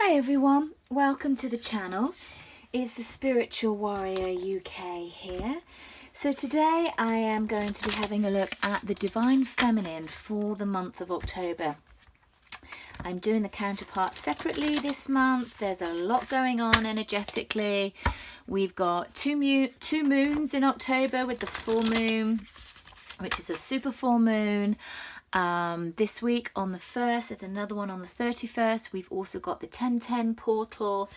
Hi everyone, welcome to the channel. It's the Spiritual Warrior UK here. So today I am going to be having a look at the Divine Feminine for the month of October. I'm doing the counterparts separately this month. There's a lot going on energetically. We've got two moons in October with the full moon, which is a super full moon. This week on the 1st, there's another one on the 31st. We've also got the 1010 portal.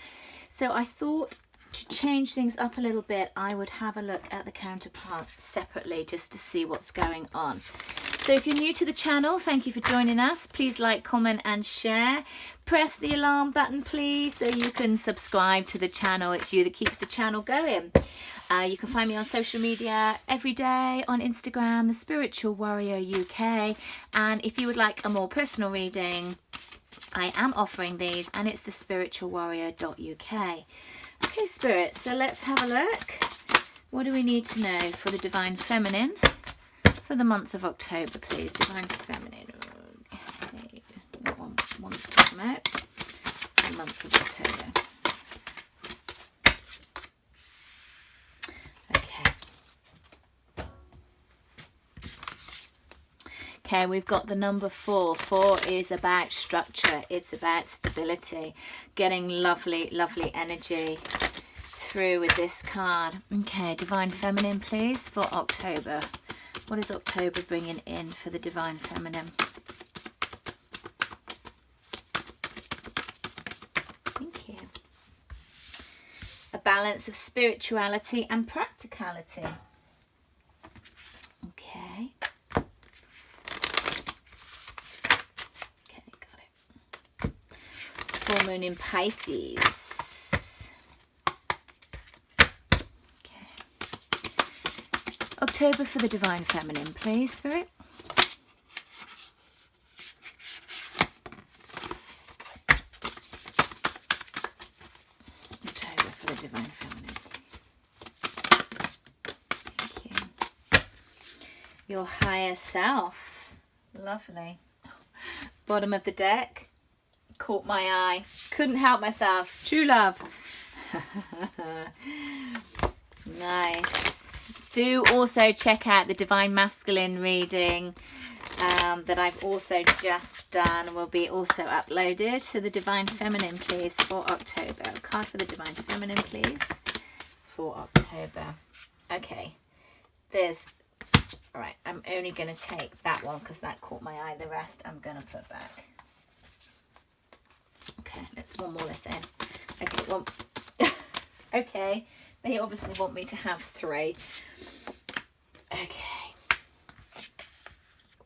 So I thought to change things up a little bit, I would have a look at the counterparts separately just to see what's going on. So if you're new to the channel, thank you for joining us. Please like, comment and share. Press the alarm button please so you can subscribe to the channel. It's you that keeps the channel going. You can find me on social media every day on Instagram, The Spiritual Warrior UK. And if you would like a more personal reading, I am offering these, and it's thespiritualwarrior.uk. Okay, Spirit, so let's have a look. What do we need to know for the Divine Feminine for the month of October, please? Divine Feminine. Okay, that one wants to come out. The month of October. Okay, we've got the number 4. 4 is about structure. It's about stability. Getting lovely, lovely energy through with this card. Okay, Divine Feminine, please, for October. What is October bringing in for the Divine Feminine? Thank you. A balance of spirituality and practicality. Okay. Full moon in Pisces. Okay. October for the Divine Feminine, please, Spirit. October for the Divine Feminine, please. Thank you. Your higher self. Lovely. Bottom of the deck. Caught my eye, couldn't help myself. True love. Nice. Do also check out the Divine Masculine reading that I've also just done. Will be also uploaded to the Divine Feminine, please, for October. A card for the Divine Feminine, please, for October. Okay, all right, I'm only going to take that one because that caught my eye. The rest I'm going to put back. Okay, let's one more listen. Okay, one. Okay, they obviously want me to have 3. Okay.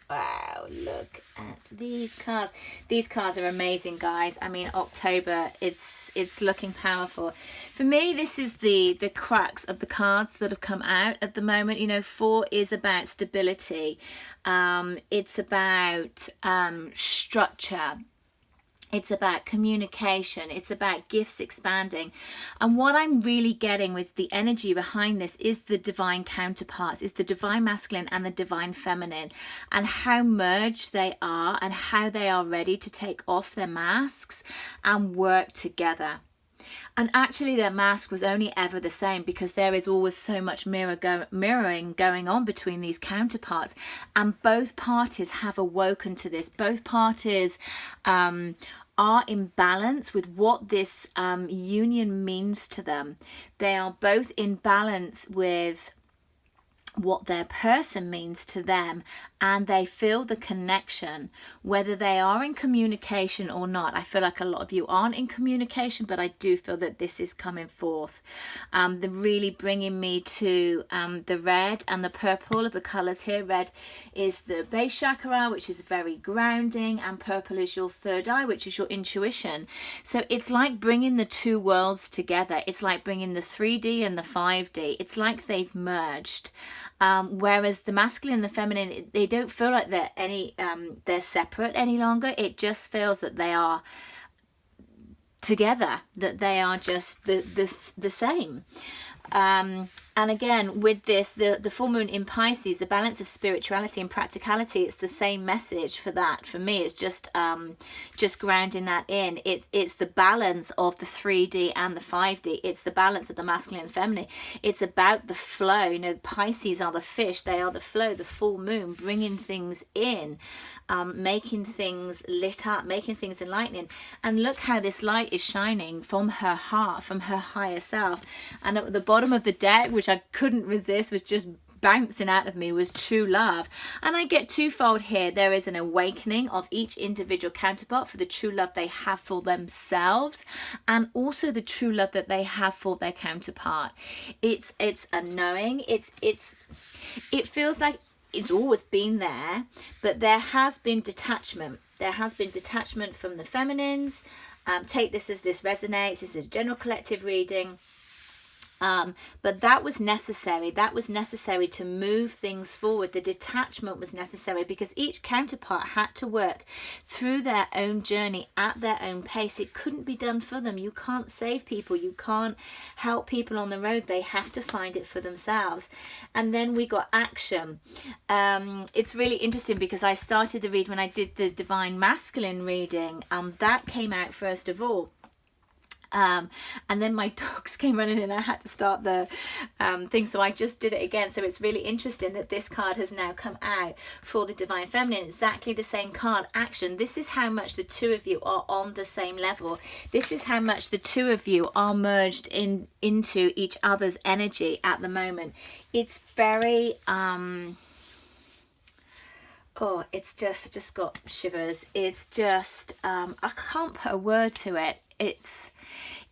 Wow, look at these cards. These cards are amazing, guys. I mean, October, it's looking powerful. For me, this is the crux of the cards that have come out at the moment. You know, 4 is about stability. It's about structure. It's about communication. It's about gifts expanding. And what I'm really getting with the energy behind this is the divine counterparts, is the Divine Masculine and the Divine Feminine, and how merged they are and how they are ready to take off their masks and work together. And actually their mask was only ever the same because there is always so much mirroring going on between these counterparts, and both parties have awoken to this. Both parties are in balance with what this union means to them. They are both in balance with what their person means to them, and they feel the connection, whether they are in communication or not. I feel like a lot of you aren't in communication, but I do feel that this is coming forth. They're really bringing me to the red and the purple of the colors here. Red is the base chakra, which is very grounding, and purple is your third eye, which is your intuition. So it's like bringing the two worlds together. It's like bringing the 3D and the 5D. It's like they've merged. Whereas the masculine and the feminine, they don't feel like they're separate any longer. It just feels that they are together, that they are just the same. And again, with this, the full moon in Pisces, the balance of spirituality and practicality, it's the same message for that. For me, it's just grounding that in. It's the balance of the 3D and the 5D. It's the balance of the masculine and feminine. It's about the flow. You know, Pisces are the fish. They are the flow, the full moon, bringing things in, making things lit up, making things enlightening. And look how this light is shining from her heart, from her higher self. And at the bottom of the deck, which I couldn't resist, was just bouncing out of me, was true love. And I get twofold here. There is an awakening of each individual counterpart for the true love they have for themselves, and also the true love that they have for their counterpart. It's a knowing. It feels like it's always been there, but there has been detachment. There has been detachment from the feminines. Take this as this resonates. This is a general collective reading. But that was necessary. That was necessary to move things forward. The detachment was necessary because each counterpart had to work through their own journey at their own pace. It couldn't be done for them. You can't save people. You can't help people on the road. They have to find it for themselves. And then we got action. It's really interesting because I started the read when I did the Divine Masculine reading. That came out first of all. And then my dogs came running in. I had to start the thing, so I just did it again. So it's really interesting that this card has now come out for the Divine Feminine. Exactly the same card, action. This is how much the two of you are on the same level. This is how much the two of you are merged into each other's energy at the moment. It's very oh, it's just got shivers. It's just I can't put a word to it.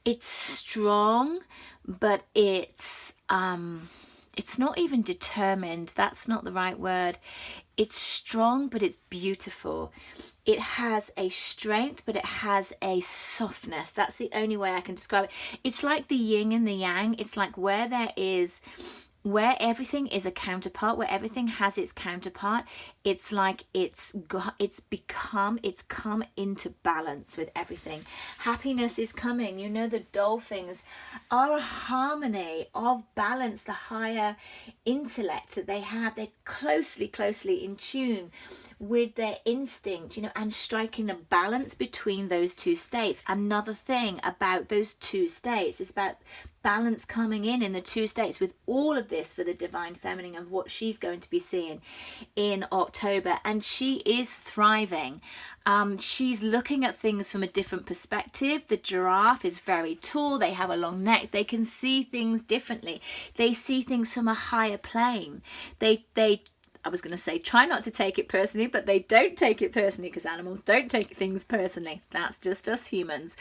It's strong, but it's not even determined. That's not the right word. It's strong, but it's beautiful. It has a strength, but it has a softness. That's the only way I can describe it. It's like the yin and the yang. It's like where everything is a counterpart, where everything has its counterpart, it's like it's come into balance with everything. Happiness is coming. You know, the dolphins are a harmony of balance, the higher intellect that they have. They're closely in tune with their instinct, you know, and striking a balance between those two states. Another thing about those two states is about balance coming in the two states, with all of this for the Divine Feminine of what she's going to be seeing in October. And she is thriving. She's looking at things from a different perspective. The giraffe is very tall. They have a long neck. They can see things differently. They see things from a higher plane. I was going to say try not to take it personally, but they don't take it personally, because animals don't take things personally. That's just us humans.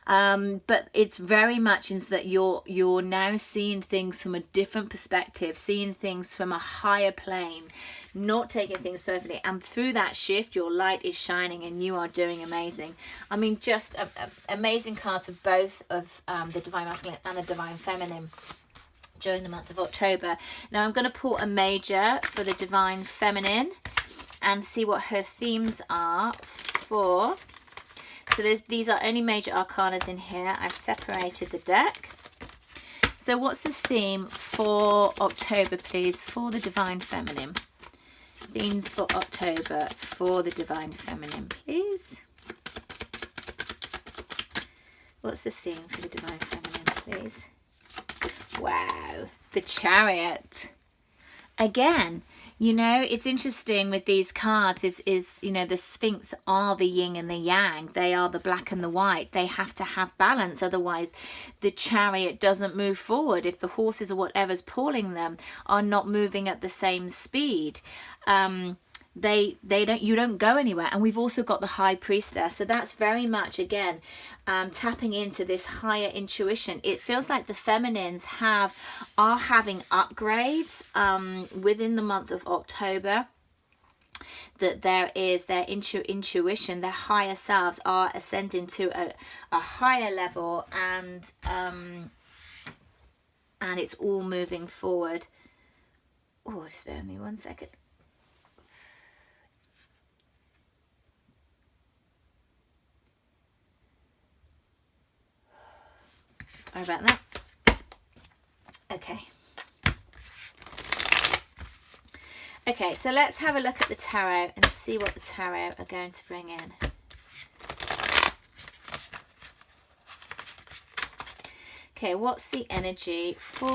But it's very much in that you're now seeing things from a different perspective, seeing things from a higher plane, not taking things perfectly. And through that shift, your light is shining and you are doing amazing. I mean, just amazing cards of both of the Divine Masculine and the Divine Feminine during the month of October. Now I'm going to pull a major for the Divine Feminine and see what her themes are for. So these are only major arcanas in here. I've separated the deck. So what's the theme for October, please, for the Divine Feminine? Themes for October for the Divine Feminine, please. What's the theme for the Divine Feminine, please? Wow, the Chariot. Again, you know, it's interesting with these cards is you know, the Sphinx are the yin and the yang. They are the black and the white. They have to have balance, otherwise the Chariot doesn't move forward. If the horses or whatever's pulling them are not moving at the same speed, you don't go anywhere. And we've also got the High Priestess, so that's very much again tapping into this higher intuition. It feels like the feminines are having upgrades within the month of October, that there is their intuition, their higher selves are ascending to a higher level, and it's all moving forward. Oh, just bear with me 1 second. Sorry about that. Okay. Okay, so let's have a look at the tarot and see what the tarot are going to bring in. Okay, what's the energy for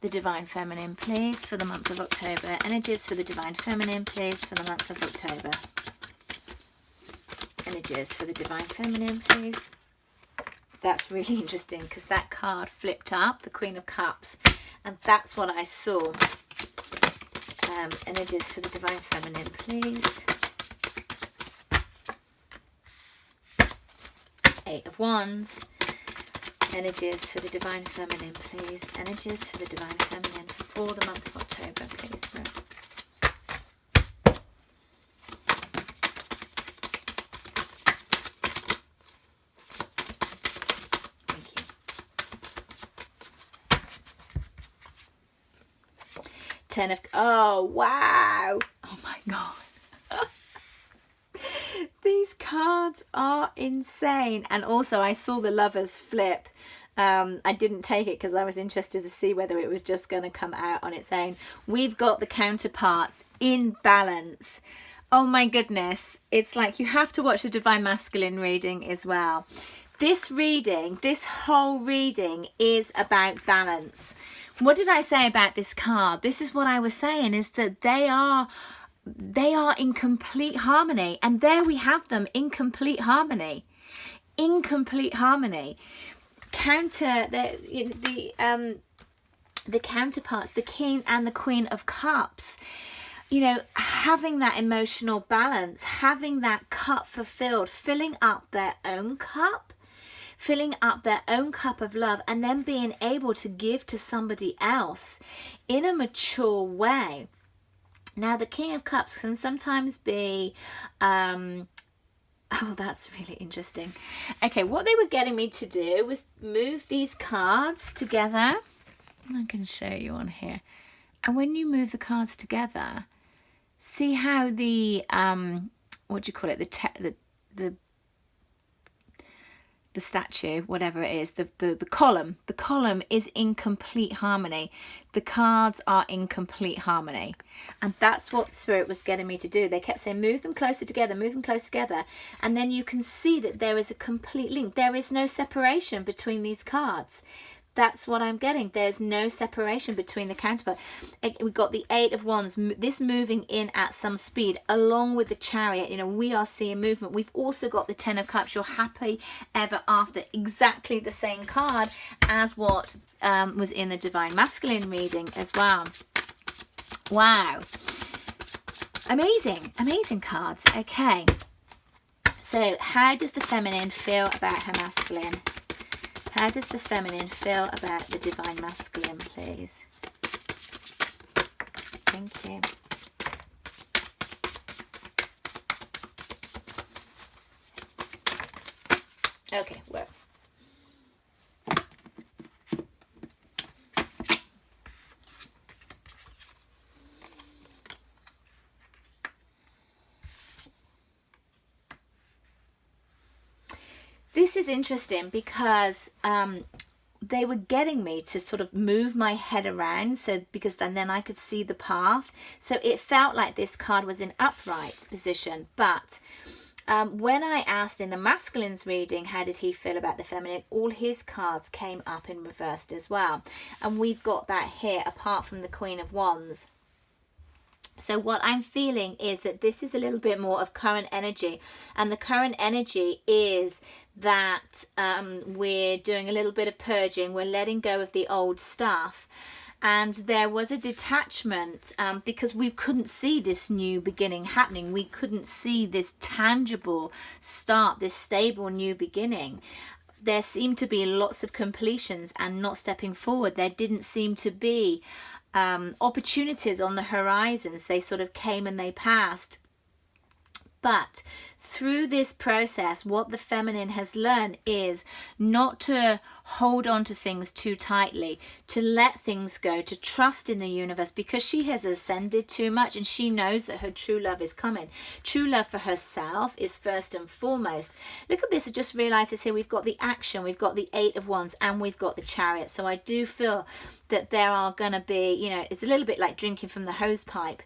the Divine Feminine, please, for the month of October? Energies for the Divine Feminine, please, for the month of October. Energies for the Divine Feminine, please. That's really interesting because that card flipped up, the Queen of Cups, and that's what I saw. Energies for the Divine Feminine, please. Eight of Wands. Energies for the Divine Feminine, please. Energies for the Divine Feminine for the month of October, please. Thank you. 10 of... Oh, wow. Oh, my God. These cards are insane. And also I saw the Lovers flip. I didn't take it because I was interested to see whether it was just going to come out on its own. We've got the counterparts in balance. Oh my goodness. It's like you have to watch the Divine Masculine reading as well. This reading, this whole reading is about balance. What did I say about this card? This is what I was saying, is that they are in complete harmony, and there we have them in complete harmony. Counter the counterparts, the King and the Queen of Cups, you know, having that emotional balance, having that cup fulfilled, filling up their own cup of love, and then being able to give to somebody else in a mature way. Now, the King of Cups can sometimes be, oh, that's really interesting. Okay, what they were getting me to do was move these cards together. I'm going to show you on here. And when you move the cards together, see how the, what do you call it? The statue, whatever it is, the column is in complete harmony. The cards are in complete harmony, and that's what Spirit was getting me to do. They kept saying move them closer together, and then you can see that there is a complete link. There is no separation between these cards. That's what I'm getting. There's no separation between the counterpart. We've got the Eight of Wands, this moving in at some speed, along with the Chariot. You know, we are seeing movement. We've also got the Ten of Cups, your happy ever after, exactly the same card as what was in the Divine Masculine reading as well. Wow. Amazing, amazing cards. Okay. So how does the feminine feel about her masculine? How does the feminine feel about the Divine Masculine, please? Thank you. Okay, well. This is interesting because they were getting me to sort of move my head around, so because then I could see the path. So it felt like this card was in upright position. But when I asked in the masculine's reading, how did he feel about the feminine, all his cards came up in reversed as well. And we've got that here, apart from the Queen of Wands. So what I'm feeling is that this is a little bit more of current energy, and the current energy is that we're doing a little bit of purging, we're letting go of the old stuff, and there was a detachment because we couldn't see this new beginning happening. We couldn't see this tangible start, this stable new beginning. There seemed to be lots of completions and not stepping forward. There didn't seem to be opportunities on the horizons. They sort of came and they passed. But through this process, what the feminine has learned is not to hold on to things too tightly, to let things go, to trust in the universe, because she has ascended too much and she knows that her true love is coming. True love for herself is first and foremost. Look at this, I just realized this here. We've got the action, we've got the Eight of Wands, and we've got the Chariot. So I do feel that there are going to be, you know, it's a little bit like drinking from the hose pipe.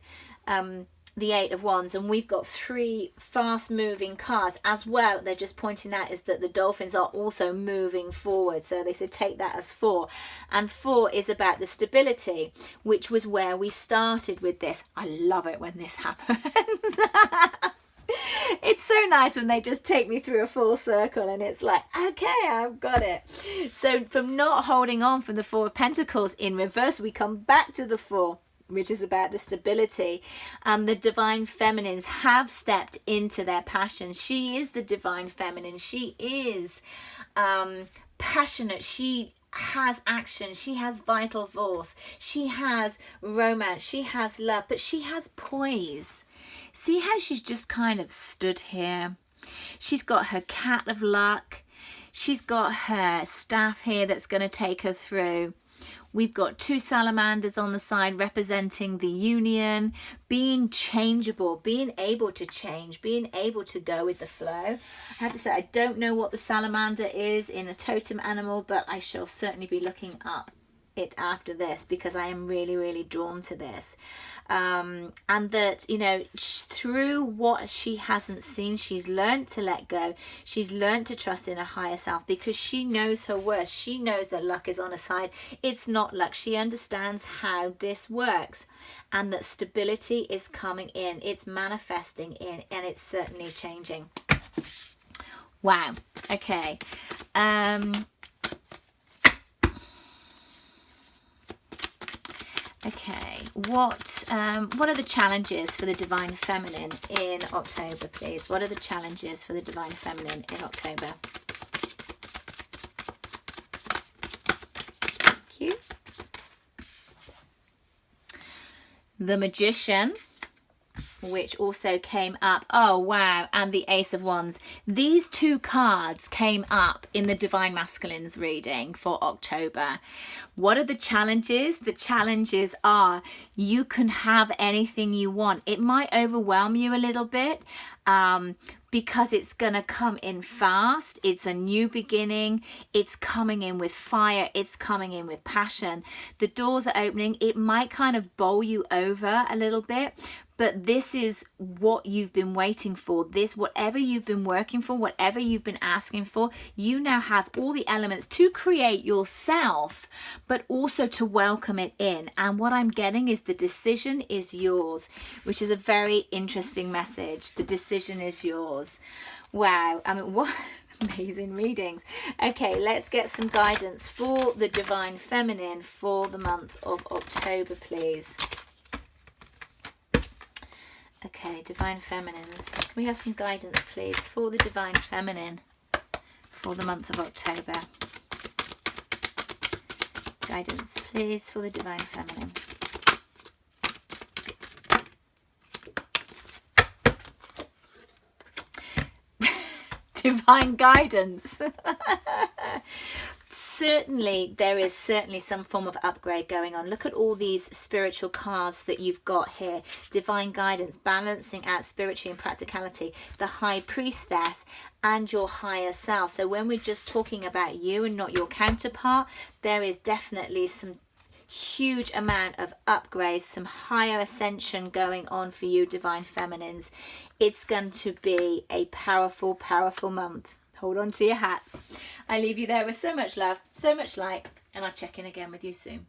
The Eight of Wands, and we've got 3 fast moving cards as well. They're just pointing out is that the dolphins are also moving forward, so they said take that as 4, and 4 is about the stability, which was where we started with this. I love it when this happens. It's so nice when they just take me through a full circle and it's like, okay, I've got it. So from not holding on from the 4 of Pentacles in reverse, we come back to the 4, which is about the stability. The divine feminines have stepped into their passion. She is the divine feminine. She is passionate. She has action. She has vital force. She has romance. She has love, but she has poise. See how she's just kind of stood here. She's got her cat of luck. She's got her staff here that's going to take her through. We've got 2 salamanders on the side representing the union, being changeable, being able to change, being able to go with the flow. I have to say, I don't know what the salamander is in a totem animal, but I shall certainly be looking up it after this, because I am really, really drawn to this. And that, you know, through what she hasn't seen, she's learned to let go. She's learned to trust in her higher self, because she knows her worth. She knows that luck is on her side. It's not luck. She understands how this works, and that stability is coming in. It's manifesting in, and it's certainly changing. Wow. Okay. Okay, what are the challenges for the divine feminine in October, please? What are the challenges for the divine feminine in October? Thank you. The Magician, which also came up. Oh, wow. And the Ace of Wands. These 2 cards came up in the Divine Masculines reading for October. What are the challenges? The challenges are you can have anything you want. It might overwhelm you a little bit because it's going to come in fast. It's a new beginning. It's coming in with fire. It's coming in with passion. The doors are opening. It might kind of bowl you over a little bit, but this is what you've been waiting for. This, whatever you've been working for, whatever you've been asking for, you now have all the elements to create yourself, but also to welcome it in. And what I'm getting is the decision is yours, which is a very interesting message. The decision is yours. Wow. I mean, what amazing readings. Okay, let's get some guidance for the divine feminine for the month of October, please. Okay, divine feminines. Can we have some guidance, please, for the divine feminine for the month of October? Guidance, please, for the divine feminine. Divine guidance. Certainly, there is certainly some form of upgrade going on. Look at all these spiritual cards that you've got here. Divine guidance, balancing out spirituality and practicality, the High Priestess, and your higher self. So when we're just talking about you and not your counterpart, there is definitely some huge amount of upgrades, some higher ascension going on for you, divine feminines. It's going to be a powerful, powerful month. Hold on to your hats. I leave you there with so much love, so much light, and I'll check in again with you soon.